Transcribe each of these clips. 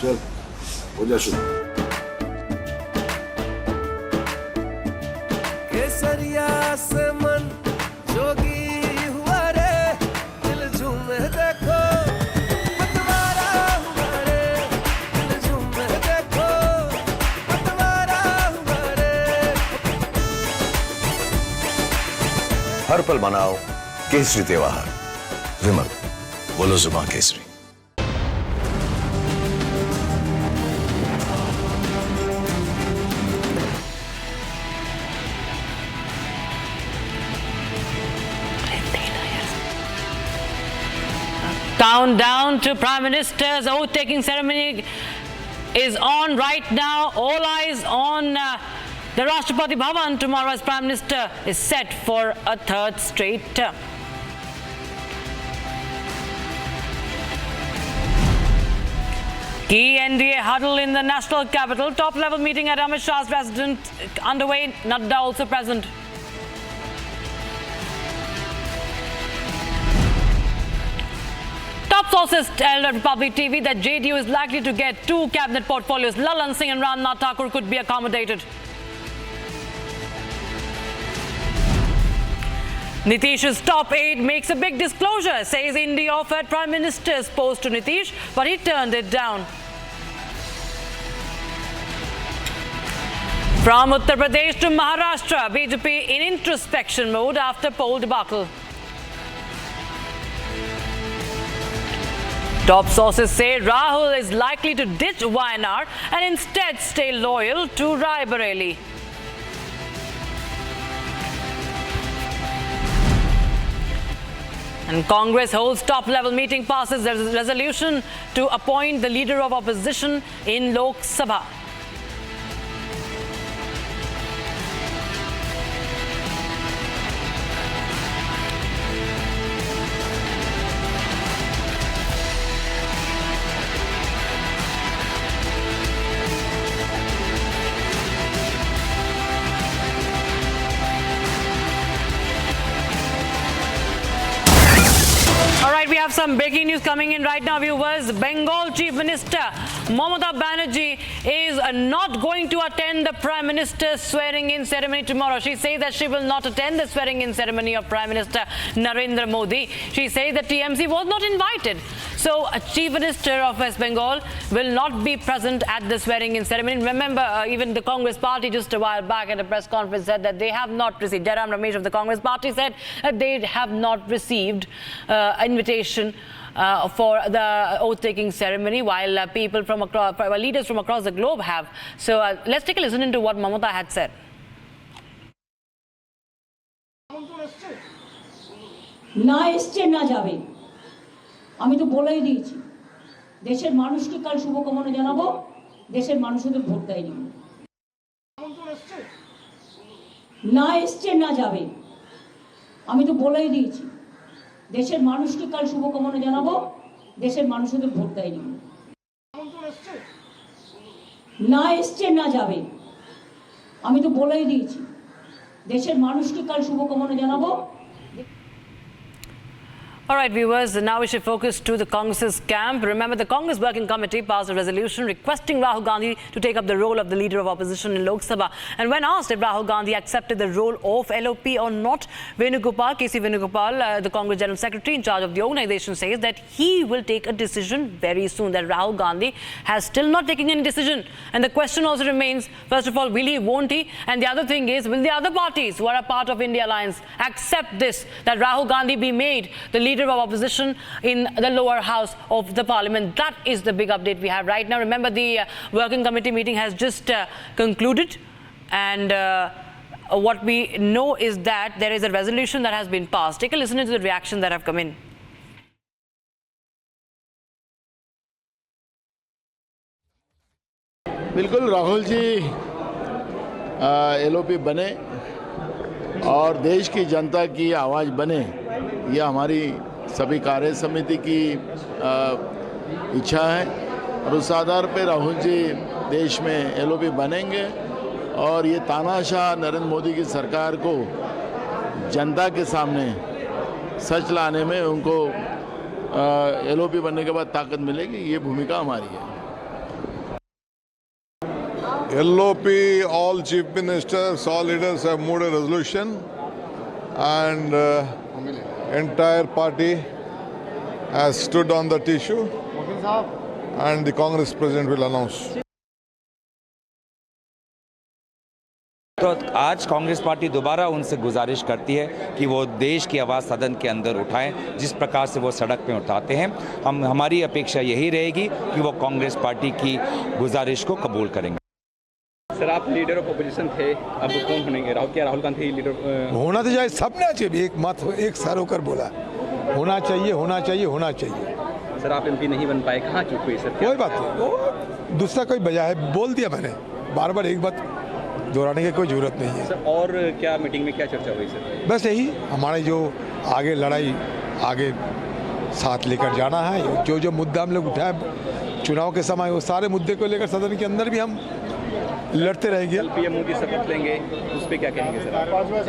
चल हो जा शुरू। केसरिया से मन जोगी हुआ रे, दिल झूमे देखो पतवारा हुआ रे, दिल झूमे देखो पतवारा हुआ रे। हर पल मनाओ केसरी त्योहार। विमल, बोलो जुबान Kesari. Countdown to Prime Minister's oath-taking ceremony is on right now. All eyes on the Rashtrapati Bhavan tomorrow as Prime Minister is set for a third straight term. Key NDA huddle in the national capital. Top-level meeting at Amit Shah's residence underway. Nadda also present. Top sources tell Republic TV that JDU is likely to get 2 cabinet portfolios. Lalan Singh and Ramnath Thakur could be accommodated. Nitish's top aide makes a big disclosure, says India offered Prime Minister's post to Nitish, but he turned it down. From Uttar Pradesh to Maharashtra, BJP in introspection mode after poll debacle. Top sources say Rahul is likely to ditch Wayanad and instead stay loyal to Rai Bareli. And Congress holds top-level meeting, passes a resolution to appoint the leader of opposition in Lok Sabha. All right, we have some breaking news coming in right now, viewers. Bengal Chief Minister Mamata Banerjee is not going to attend the Prime Minister's swearing-in ceremony tomorrow. She says that she will not attend the swearing-in ceremony of Prime Minister Narendra Modi. She says that TMC was not invited. So, a Chief Minister of West Bengal will not be present at the swearing-in ceremony. Remember, even the Congress party just a while back at a press conference said that they have not received. Jairam Ramesh of the Congress party said that they have not received invitation for the oath-taking ceremony, while people from across, leaders from across the globe have. So let's take a listen into what Mamata had said. না এসছে না যাবে, আমি তো বলেই দিয়েছি দেশের মানুষকে কাল শুভকামনা জানাবো, দেশের মানুষ ওদের ভোট দেয়নি। না এসছে না যাবে, আমি তো বলেই দিয়েছি দেশের মানুষকে কাল শুভকামনা জানাবো, দেশের মানুষ ওদের ভোট দেয়নি। না এসছে না যাবে, আমি তো বলেই দিয়েছি দেশের মানুষকে কাল শুভকামনা জানাবো। All right, viewers, now we should focus to the Congress's camp. Remember, the Congress Working Committee passed a resolution requesting Rahul Gandhi to take up the role of the leader of opposition in Lok Sabha. And when asked if Rahul Gandhi accepted the role of LOP or not, Venugopal, KC Venugopal, the Congress General Secretary in charge of the organization, says that he will take a decision very soon, that Rahul Gandhi has still not taken any decision. And the question also remains, first of all, will he, won't he? And the other thing is, will the other parties who are a part of India Alliance accept this, that Rahul Gandhi be made the leader of opposition in the lower house of the parliament? That is the big update we have right now. Remember, the working committee meeting has just concluded, and what we know is that there is a resolution that has been passed. Take a listen to the reactions that have come in. बिल्कुल Rahul ji LOP बने और देश की जनता की आवाज़ बने, यह हमारी सभी कार्य समिति की इच्छा है और उस आधार पर राहुल जी देश में एलओपी बनेंगे और ये तानाशाह नरेंद्र मोदी की सरकार को जनता के सामने सच लाने में उनको एलओपी बनने के बाद ताकत मिलेगी, ये भूमिका हमारी है। LOP, all chief ministers, all leaders have moved a resolution, and entire party has stood on that issue, and the Congress president will announce. तो आज कांग्रेस पार्टी दोबारा उनसे गुजारिश करती है कि वो देश की आवाज़ सदन के अंदर उठाएं, जिस प्रकार से वो सड़क पे उठाते हैं। हमारी अपेक्षा यही रहेगी कि वो कांग्रेस पार्टी की गुजारिश को कबूल करेंगे। सर, आप लीडर ऑफ अपोजिशन थे, अब कौन बनेंगे? राहुल गांधी लीडर होना तो चाहिए, सबने चाहिए, एक मत एक सर होकर बोला होना चाहिए, होना चाहिए, होना चाहिए। सर, आप एमपी नहीं बन पाए, कहाँ चूक हुई सर? कोई बात नहीं, वो दूसरा कोई वजह है, बोल दिया मैंने, बार बार एक बात दोहराने की कोई जरूरत नहीं है। सर, और क्या मीटिंग में क्या चर्चा हुई सर? बस यही हमारे जो आगे लड़ाई आगे साथ लेकर जाना है, जो जो मुद्दा हम लोग उठाए चुनाव के समय, वो सारे मुद्दे को लेकर सदन के अंदर भी हम लड़ते रहेंगे। पीएम मोदी शपथ लेंगे, उस पर क्या कहेंगे सर?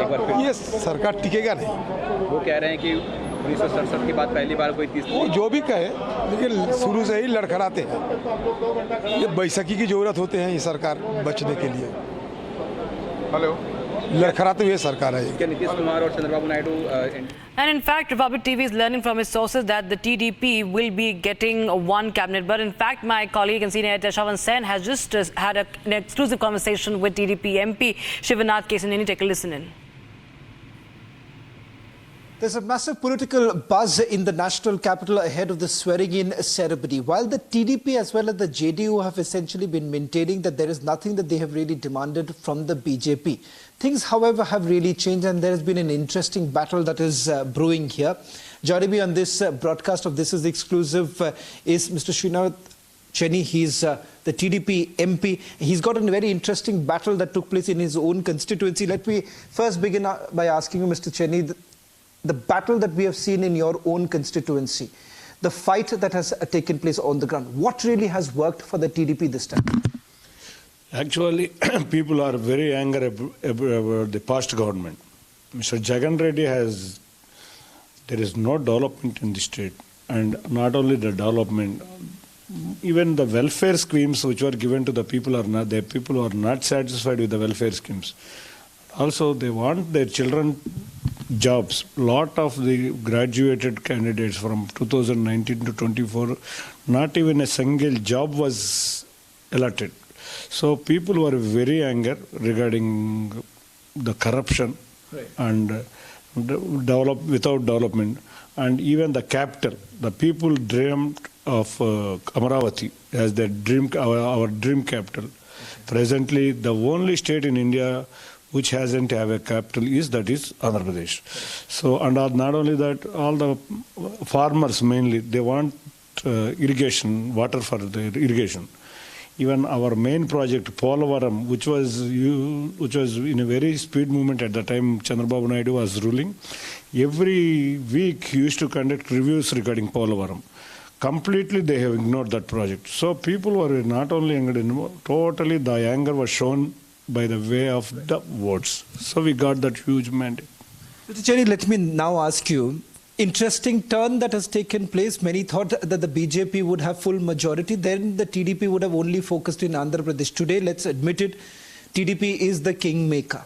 एक बार फिर ये सरकार टिकेगा नहीं। वो कह रहे हैं कि 1967 के बाद पहली बार कोई वो जो भी कहे, लेकिन शुरू से ही लड़खड़ाते हैं। ये बैसाखी की जरूरत होते हैं ये सरकार बचने के लिए। हेलो, लड़खड़ाते हुए सरकार है। क्या नीतीश कुमार और Chandrababu Naidu And in fact, Republic TV is learning from its sources that the TDP will be getting one cabinet. But in fact, my colleague and senior editor Shavan Sen has just had an exclusive conversation with TDP MP Shivanath Kesaneni. Take a listen in. There's a massive political buzz in the national capital ahead of the swearing-in ceremony. While the TDP as well as the JDU have essentially been maintaining that there is nothing that they have really demanded from the BJP. Things, however, have really changed, and there has been an interesting battle that is brewing here. Joining me on this broadcast of This Is Exclusive is Mr. Shivanath Chenny. He's the TDP MP. He's got a very interesting battle that took place in his own constituency. Let me first begin by asking you, Mr. Chenny, the battle that we have seen in your own constituency, the fight that has taken place on the ground, what really has worked for the TDP this time? Actually, people are very angry about the past government. Mr. Jagan Reddy has, there is no development in the state, and not only the development, even the welfare schemes which were given to the people are not, the people are not satisfied with the welfare schemes. Also, they want their children jobs. Lot of the graduated candidates from 2019 to 24, not even a single job was allotted. So people were very angry regarding the corruption and without development. And even the capital, the people dreamed of Amaravati as their dream, our dream capital. Presently, the only state in India which hasn't have a capital is Andhra Pradesh. So, and not only that, all the farmers mainly, they want irrigation, water for the irrigation. Even our main project, Polavaram, which was in a very speed movement at the time Chandrababu Naidu was ruling, every week he used to conduct reviews regarding Polavaram. Completely they have ignored that project. So people were not only angry, totally the anger was shown by the way of the votes. So we got that huge mandate. Mr. Chenny, let me now ask you, interesting turn that has taken place. Many thought that the BJP would have full majority, then the TDP would have only focused in Andhra Pradesh. Today, let's admit it, TDP is the kingmaker.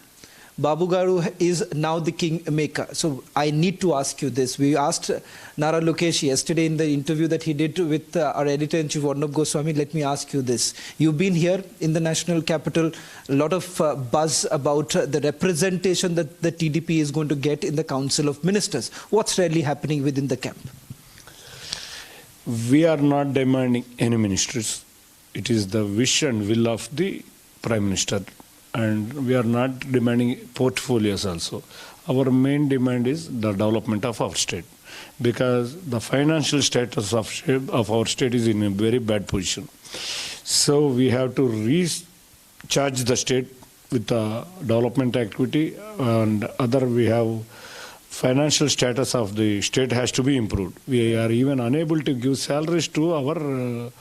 Babu Garu is now the kingmaker. So I need to ask you this. We asked Nara Lokesh yesterday in the interview that he did with our editor-in-chief Arnab Goswami. Let me ask you this. You've been here in the national capital, a lot of buzz about the representation that the TDP is going to get in the Council of Ministers. What's really happening within the camp? We are not demanding any ministers. It is the wish and will of the Prime Minister. And we are not demanding portfolios also. Our main demand is the development of our state, because the financial status of our state is in a very bad position. So we have to recharge the state with the development activity, and other we have financial status of the state has to be improved. We are even unable to give salaries to our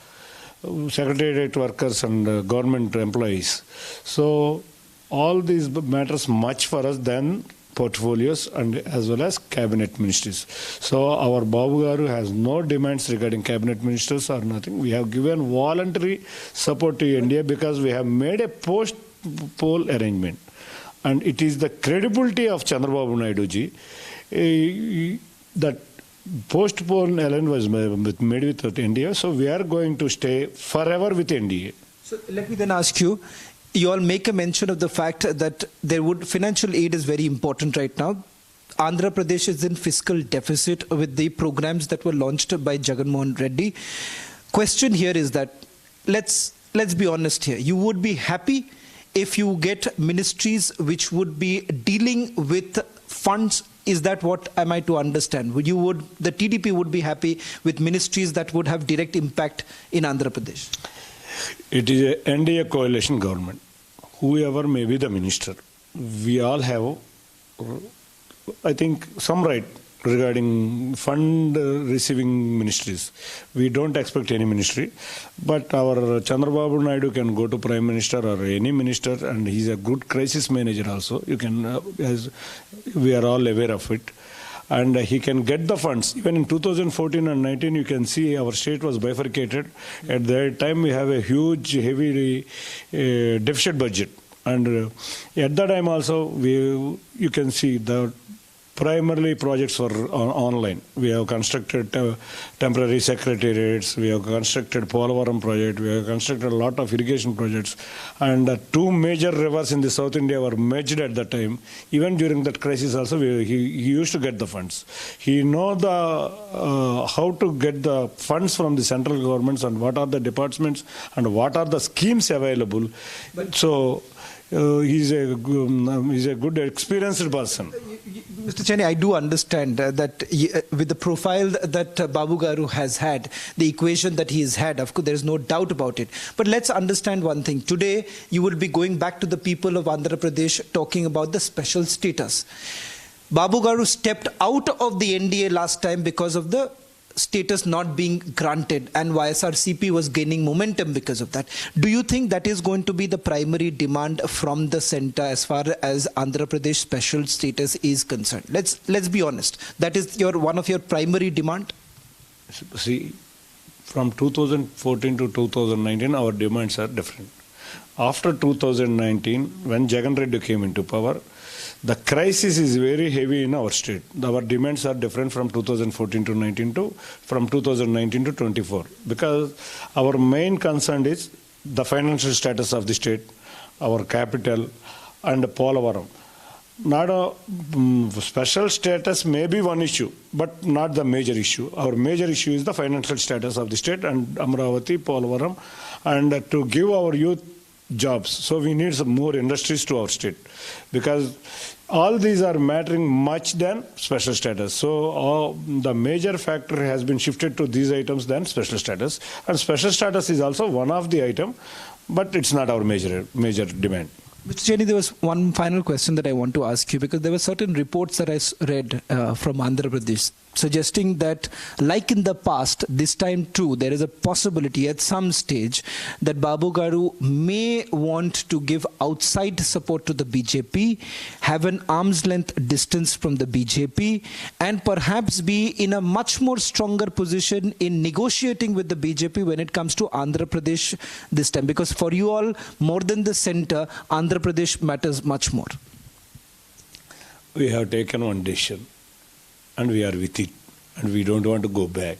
secretariat workers and government employees. So all these matters much for us than portfolios and as well as cabinet ministries. So our Babu Garu has no demands regarding cabinet ministers or nothing. We have given voluntary support to India because we have made a post-poll arrangement. And it is the credibility of Chandrababu Naidu ji that post-poll alliance was made with India. So we are going to stay forever with India. So let me then ask you, you all make a mention of the fact that financial aid is very important right now. Andhra Pradesh is in fiscal deficit with the programs that were launched by Jagan Mohan Reddy. Question here is that, let's be honest here, you would be happy if you get ministries which would be dealing with funds. Is that what am I to understand? The TDP would be happy with ministries that would have direct impact in Andhra Pradesh? It is a NDA coalition government. Whoever may be the minister, we all have, I think, some right regarding fund receiving ministries. We don't expect any ministry, but our Chandrababu Naidu can go to Prime Minister or any minister, and he's a good crisis manager also. You can, as we are all aware of it. And he can get the funds. Even in 2014 and 19, you can see our state was bifurcated. At that time, we have a huge, heavy deficit budget. And at that time also, you can see the primarily projects were online. We have constructed temporary secretariats, we have constructed Polavaram project, we have constructed a lot of irrigation projects, and two major rivers in the South India were merged at that time. Even during that crisis also, he used to get the funds. He knows how to get the funds from the central governments and what are the departments and what are the schemes available. So he's a good experienced person. Mr. Cheney, I do understand that with the profile that Babu Garu has had, the equation that he has had, of course, there is no doubt about it. But let's understand one thing. Today, you will be going back to the people of Andhra Pradesh talking about the special status. Babu Garu stepped out of the NDA last time because of the status not being granted, and YSRCP was gaining momentum because of that. Do you think that is going to be the primary demand from the centre as far as Andhra Pradesh special status is concerned? Let's be honest. That is one of your primary demand? See, from 2014 to 2019, our demands are different. After 2019, when Jagan Reddy came into power, the crisis is very heavy in our state. Our demands are different from 2014 to 19 to from 2019 to 24, because our main concern is the financial status of the state, our capital, and Polavaram. Not a special status may be one issue, but not the major issue. Our major issue is the financial status of the state and Amravati, Polavaram, and to give our youth jobs. So we need some more industries to our state, because all these are mattering much than special status. So the major factor has been shifted to these items than special status, and special status is also one of the item, but it's not our major demand. Mr. Cheney, there was one final question that I want to ask you, because there were certain reports that I read from Andhra Pradesh suggesting that, like in the past, this time too, there is a possibility at some stage that Babu Garu may want to give outside support to the BJP, have an arm's length distance from the BJP, and perhaps be in a much more stronger position in negotiating with the BJP when it comes to Andhra Pradesh this time. Because for you all, more than the centre, Andhra Pradesh matters much more. We have taken one decision, and we are with it, and we don't want to go back.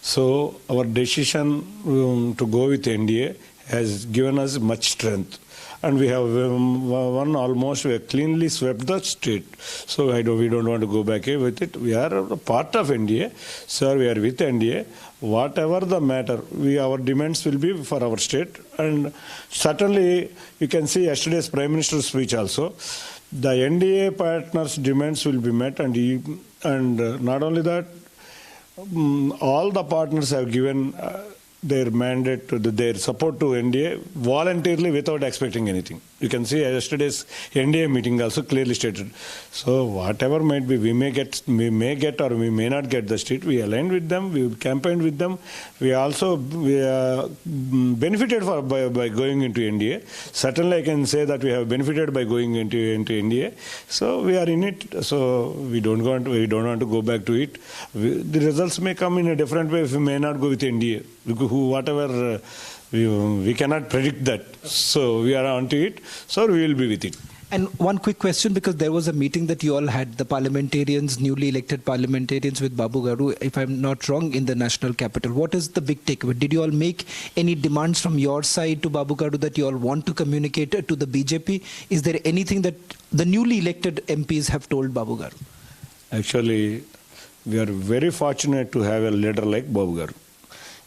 So our decision to go with NDA has given us much strength, and we have we have cleanly swept the state. So we don't want to go back with it. We are a part of NDA, sir. We are with NDA. Whatever the matter, our demands will be for our state, and certainly you can see yesterday's Prime Minister's speech also. The NDA partners' demands will be met, and not only that, all the partners have given their mandate to their support to NDA voluntarily without expecting anything. You can see yesterday's NDA meeting also clearly stated. So whatever might be, we may get or we may not get the seat. We aligned with them. We campaigned with them. We also benefited by going into NDA. Certainly, I can say that we have benefited by going into NDA. So we are in it. So we don't want to go back to it. The results may come in a different way if we may not go with NDA. Whatever. We cannot predict that. So we are onto it. So we will be with it. And one quick question, because there was a meeting that you all had, the parliamentarians, newly elected parliamentarians with Babu Garu, if I'm not wrong, in the national capital. What is the big takeaway? Did you all make any demands from your side to Babu Garu that you all want to communicate to the BJP? Is there anything that the newly elected MPs have told Babu Garu? Actually, we are very fortunate to have a leader like Babu Garu.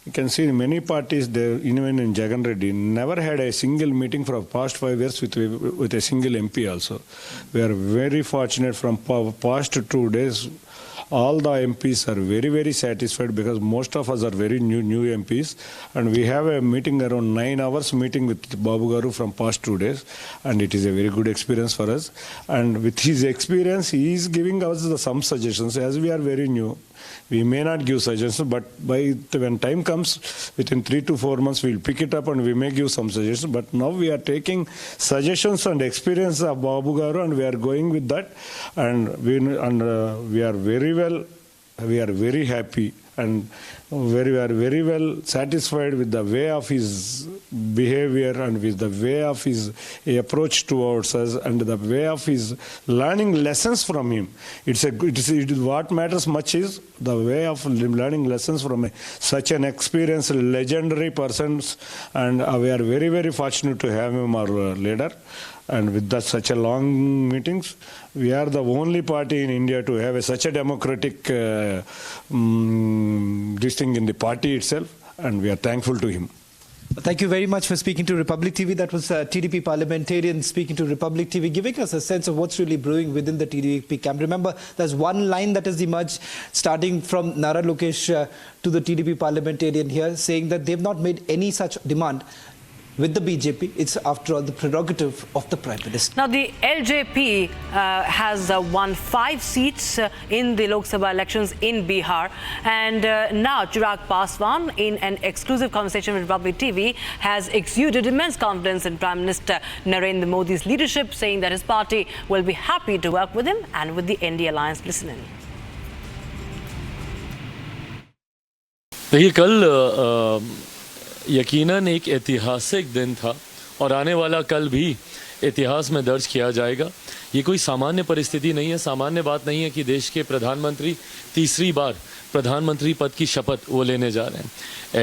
You can see many parties, even in Jagan Reddy, never had a single meeting for the past 5 years with a single MP also. We are very fortunate from past 2 days. All the MPs are very, very satisfied because most of us are very new MPs. And we have a meeting around 9 hours meeting with Babu Garu from past 2 days. And it is a very good experience for us. And with his experience, he is giving us some suggestions. As we are very new, we may not give suggestions, but when time comes, within 3 to 4 months, we'll pick it up and we may give some suggestions. But now we are taking suggestions and experience of Babu Garu and we are going with that. And we are very well, we are very happy and we are very well satisfied with the way of his behavior and with the way of his approach towards us and the way of his learning lessons from him. What matters much is the way of learning lessons from such an experienced, legendary person, and we are very, very fortunate to have him our leader. And with such a long meetings, we are the only party in India to have such a democratic this thing in the party itself, and we are thankful to him. Thank you very much for speaking to Republic TV. That was TDP parliamentarian speaking to Republic TV, giving us a sense of what's really brewing within the TDP camp. Remember, there's one line that has emerged starting from Nara Lokesh to the TDP parliamentarian here, saying that they've not made any such demand with the BJP. It's, after all, the prerogative of the Prime Minister. Now, the LJP has won 5 seats in the Lok Sabha elections in Bihar. And now Chirag Paswan, in an exclusive conversation with Republic TV, has exuded immense confidence in Prime Minister Narendra Modi's leadership, saying that his party will be happy to work with him and with the NDA alliance. Listen in. देखिए, कल यकीनन एक ऐतिहासिक दिन था और आने वाला कल भी इतिहास में दर्ज किया जाएगा। ये कोई सामान्य परिस्थिति नहीं है, सामान्य बात नहीं है कि देश के प्रधानमंत्री तीसरी बार प्रधानमंत्री पद की शपथ वो लेने जा रहे हैं।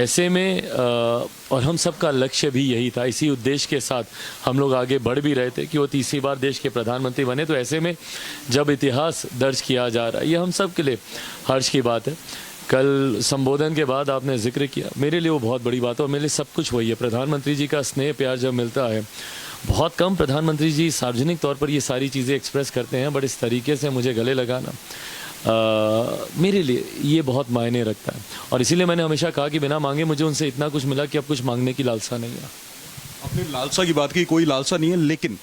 ऐसे में और हम सबका लक्ष्य भी यही था, इसी उद्देश्य के साथ हम लोग आगे बढ़ भी रहे थे कि वो तीसरी बार देश के प्रधानमंत्री बने। तो ऐसे में जब इतिहास दर्ज किया जा रहा है, ये हम सब के लिए हर्ष की बात है। कल संबोधन के बाद आपने जिक्र किया, मेरे लिए वो बहुत बड़ी बात है और मेरे लिए सब कुछ वही है। प्रधानमंत्री जी का स्नेह प्यार जब मिलता है, बहुत कम प्रधानमंत्री जी सार्वजनिक तौर पर ये सारी चीज़ें एक्सप्रेस करते हैं, बट इस तरीके से मुझे गले लगाना मेरे लिए ये बहुत मायने रखता है। और इसीलिए मैंने हमेशा कहा कि बिना मांगे मुझे उनसे इतना कुछ मिला कि अब कुछ मांगने की लालसा नहीं है। आपने लालसा की बात की, कोई लालसा नहीं है, लेकिन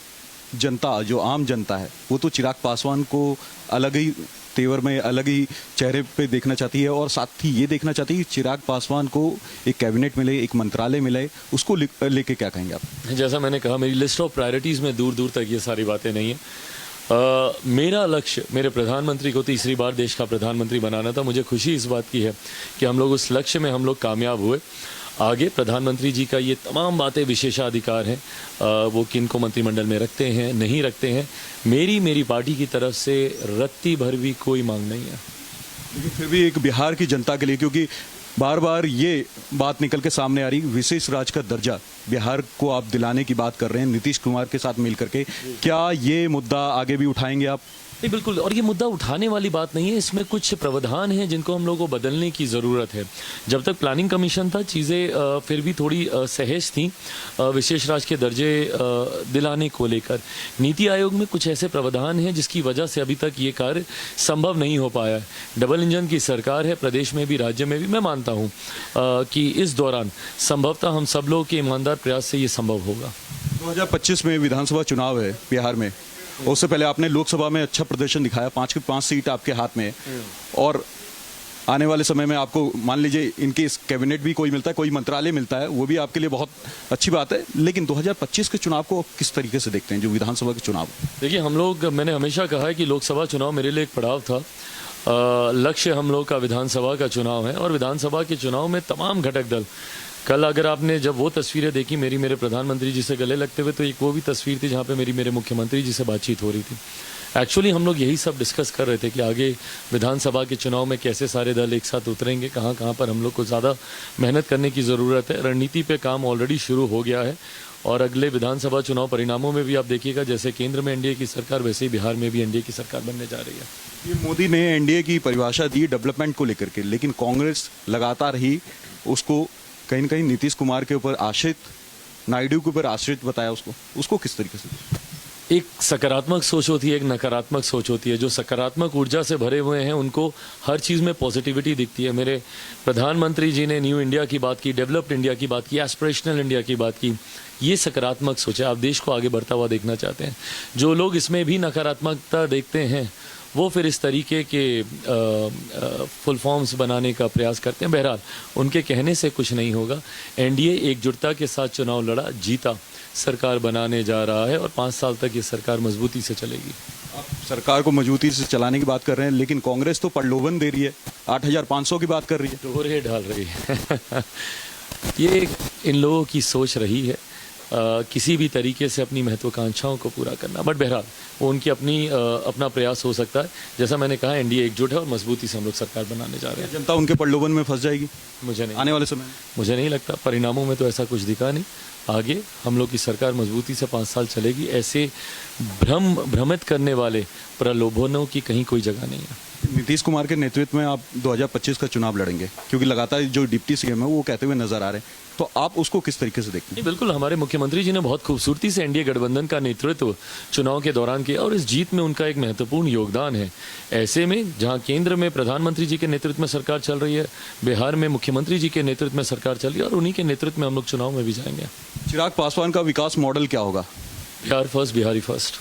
जनता, जो आम जनता है, वो तो चिराग पासवान को अलग ही तेवर में, अलग ही चेहरे पे देखना चाहती है और साथ ही ये देखना चाहती है कि चिराग पासवान को एक कैबिनेट मिले, एक मंत्रालय मिले। उसको लेके क्या कहेंगे आप? जैसा मैंने कहा, मेरी लिस्ट ऑफ प्रायोरिटीज़ में दूर दूर तक ये सारी बातें नहीं है। मेरा लक्ष्य मेरे प्रधानमंत्री को तीसरी बार देश का प्रधानमंत्री बनाना था। मुझे खुशी इस बात की है कि हम लोग उस लक्ष्य में हम लोग कामयाब हुए। आगे प्रधानमंत्री जी का ये तमाम बातें विशेषाधिकार हैं, वो किन को मंत्रिमंडल में रखते हैं, नहीं रखते हैं, मेरी पार्टी की तरफ से रत्ती भर भी कोई मांग नहीं है। लेकिन फिर भी एक बिहार की जनता के लिए, क्योंकि बार बार ये बात निकल के सामने आ रही, विशेष राज्य का दर्जा बिहार को आप दिलाने की बात कर रहे हैं नीतीश कुमार के साथ मिलकर के, क्या ये मुद्दा आगे भी उठाएंगे आप? नहीं, बिल्कुल। और ये मुद्दा उठाने वाली बात नहीं है, इसमें कुछ प्रावधान हैं जिनको हम लोगों को बदलने की ज़रूरत है। जब तक प्लानिंग कमीशन था, चीज़ें फिर भी थोड़ी सहज थी विशेष राज्य के दर्जे दिलाने को लेकर। नीति आयोग में कुछ ऐसे प्रावधान हैं जिसकी वजह से अभी तक ये कार्य संभव नहीं हो पाया है। डबल इंजन की सरकार है, प्रदेश में भी राज्य में भी। मैं मानता हूँ कि इस दौरान संभवतः हम सब लोग के ईमानदार प्रयास से ये संभव होगा। 2025 में विधानसभा चुनाव है बिहार में, उससे पहले आपने लोकसभा में अच्छा प्रदर्शन दिखाया, 5 की 5 सीट आपके हाथ में है, और आने वाले समय में आपको मान लीजिए इनके इस कैबिनेट भी कोई मिलता है, कोई मंत्रालय मिलता है, वो भी आपके लिए बहुत अच्छी बात है। लेकिन 2025 के चुनाव को किस तरीके से देखते हैं, जो विधानसभा के चुनाव? देखिए, मैंने हमेशा कहा है कि लोकसभा चुनाव मेरे लिए एक पड़ाव था। लक्ष्य हम लोग का विधानसभा का चुनाव है, और विधानसभा के चुनाव में तमाम घटक दल, कल अगर आपने जब वो तस्वीरें देखी मेरे प्रधानमंत्री जी से गले लगते हुए, तो एक वो भी तस्वीर थी जहाँ पे मेरे मुख्यमंत्री जी से बातचीत हो रही थी। एक्चुअली हम लोग यही सब डिस्कस कर रहे थे कि आगे विधानसभा के चुनाव में कैसे सारे दल एक साथ उतरेंगे, कहाँ पर हम लोग को ज़्यादा मेहनत करने की ज़रूरत है। रणनीति पे काम ऑलरेडी शुरू हो गया है, और अगले विधानसभा चुनाव परिणामों में भी आप देखिएगा, जैसे केंद्र में एनडीए की सरकार, वैसे ही बिहार में भी एनडीए की सरकार बनने जा रही है। ये मोदी ने एनडीए की परिभाषा दी डेवलपमेंट को लेकर के, लेकिन कांग्रेस लगातार ही उसको कहीं न कहीं नीतीश कुमार के ऊपर आश्रित, नायडू के ऊपर आश्रित बताया उसको किस तरीके से? एक सकारात्मक सोच होती है, एक नकारात्मक सोच होती है। जो सकारात्मक ऊर्जा से भरे हुए हैं उनको हर चीज़ में पॉजिटिविटी दिखती है। मेरे प्रधानमंत्री जी ने न्यू इंडिया की बात की, डेवलप्ड इंडिया की बात की, एस्पिरेशनल इंडिया की बात की। ये सकारात्मक सोच है, आप देश को आगे बढ़ता हुआ देखना चाहते हैं। जो लोग इसमें भी नकारात्मकता देखते हैं वो फिर इस तरीके के फुल फॉर्म्स बनाने का प्रयास करते हैं। बहरहाल उनके कहने से कुछ नहीं होगा। एनडीए एकजुटता के साथ चुनाव लड़ा, जीता, सरकार बनाने जा रहा है, और 5 साल तक ये सरकार मजबूती से चलेगी। आप सरकार को मजबूती से चलाने की बात कर रहे हैं, लेकिन कांग्रेस तो प्रलोभन दे रही है, 8,500 की बात कर रही है, डोरे डाल रही है। ये इन लोगों की सोच रही है, किसी भी तरीके से अपनी महत्वाकांक्षाओं को पूरा करना। बट बहरहाल वो उनकी अपना प्रयास हो सकता है। जैसा मैंने कहा, एनडीए एकजुट है और मजबूती से हम लोग सरकार बनाने जा रहे हैं। जनता उनके प्रलोभन में फंस जाएगी मुझे नहीं आने वाले समय? मुझे नहीं लगता। परिणामों में तो ऐसा कुछ दिखा नहीं। आगे हम लोग की सरकार मजबूती से 5 साल चलेगी। ऐसे भ्रमित करने वाले प्रलोभनों की कहीं कोई जगह नहीं है। नीतीश कुमार के नेतृत्व में आप 2025 का चुनाव लड़ेंगे, क्योंकि लगातार जो डिप्टी सीएम है वो कहते हुए नजर आ रहे हैं, तो आप उसको किस तरीके से देखते हैं? बिल्कुल, हमारे मुख्यमंत्री जी ने बहुत खूबसूरती से एनडीए गठबंधन का नेतृत्व चुनाव के दौरान किया, और इस जीत में उनका एक महत्वपूर्ण योगदान है। ऐसे में जहां केंद्र में प्रधानमंत्री जी के नेतृत्व में सरकार चल रही है, बिहार में मुख्यमंत्री जी के नेतृत्व में सरकार चल रही है, और उन्हीं के नेतृत्व में हम लोग चुनाव में भी जाएंगे। चिराग पासवान का विकास मॉडल क्या होगा? Bihar first, Bihari first.